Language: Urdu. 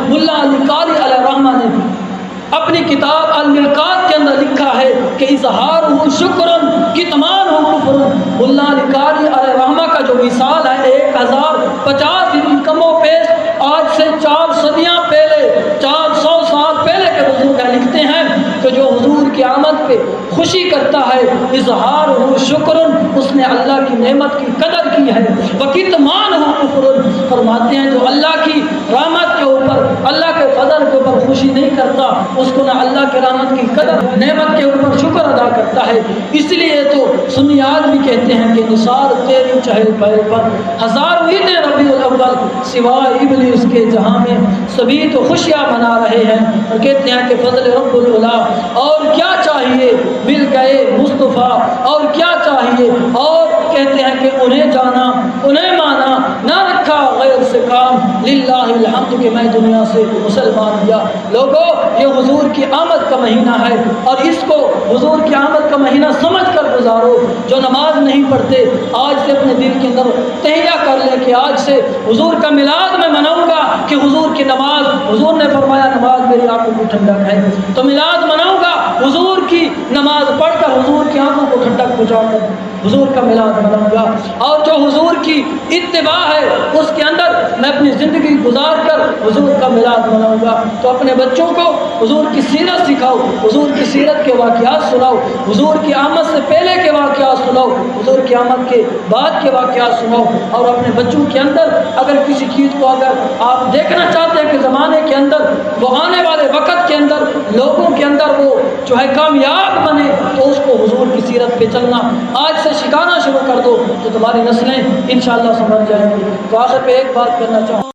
ملا علی قاری علیہ الرحمہ نے اپنی کتاب المرقات کے اندر لکھا ہے کہ اظہار ہو شکر کتمان ہو کفر۔ ملا علی قاری علیہ الرحمہ کا جو مثال ہے 1050 کم و بیش آج سے 4 صدیاں پہلے 400 سال پہلے کے بزرگ لکھتے ہیں کہ جو حضور کی آمد پہ خوشی کرتا ہے اظہار ہو شکر، اس نے اللہ کی نعمت کی قدر کی ہے، وکتمان ہو کفر، فرماتے ہیں جو اللہ کی رحمت کے اوپر اللہ کے فضل کے اوپر خوشی نہیں کرتا اس کو نہ اللہ کے رحمت کی قدر نعمت کے اوپر شکر ادا کرتا ہے۔ اس لیے تو سنی آج بھی کہتے ہیں کہ نثار تیری چہل پہل پر ہزار عید ربیع الاول سوائے ابلیس کے جہاں میں سبھی تو خوشیاں منا رہے ہیں، اور کہتے ہیں کہ فضل رب العلا، اور کیا چاہیے مل گئے مصطفیٰ، اور کیا چاہیے، اور کہتے ہیں کہ انہیں جانا انہیں مانا، نہ رکھا غیر سے کام، للہ الحمد کہ میں دنیا سے مسلمان ہوا۔ لوگوں یہ حضور کی آمد کا مہینہ ہے، اور اس کو حضور کی آمد کا مہینہ سمجھ کر گزارو۔ جو نماز نہیں پڑھتے آج سے اپنے دل کے اندر تہیہ کر لیں کہ آج سے حضور کا میلاد میں مناؤں گا، کہ حضور کی نماز، حضور نے فرمایا نماز میری آنکھوں کو ٹھنڈک ہے، تو میلاد مناؤں گا حضور کی نماز پڑھ کر، حضور کی آنکھوں کو ٹھنڈک پہنچا کر حضور کا میلاد مناؤں گا۔ اور جو حضور کی اتباع ہے اس کے اندر میں اپنی زندگی گزار کر حضور کا میلاد مناؤں گا۔ تو اپنے بچوں کو حضور کی سیرت سکھاؤ، حضور کی سیرت کے واقعات سناؤ، حضور کی آمد سے پہلے کے واقعات سناؤ، حضور کی آمد کے بعد کے واقعات سناؤ، اور اپنے بچوں کے اندر اگر کسی چیز کو اگر آپ دیکھنا چاہتے ہیں کہ زمانے کے اندر وہ آنے والے وقت کے اندر لوگوں کے اندر وہ جو ہے کامیاب بنے، تو اس کو حضور کی سیرت پہ چلنا آج سے سکھانا شروع کر دو، تو تمہاری نسلیں انشاءاللہ سمجھ جائیں گی۔ تو آخر پہ ایک بات کرنا چاہوں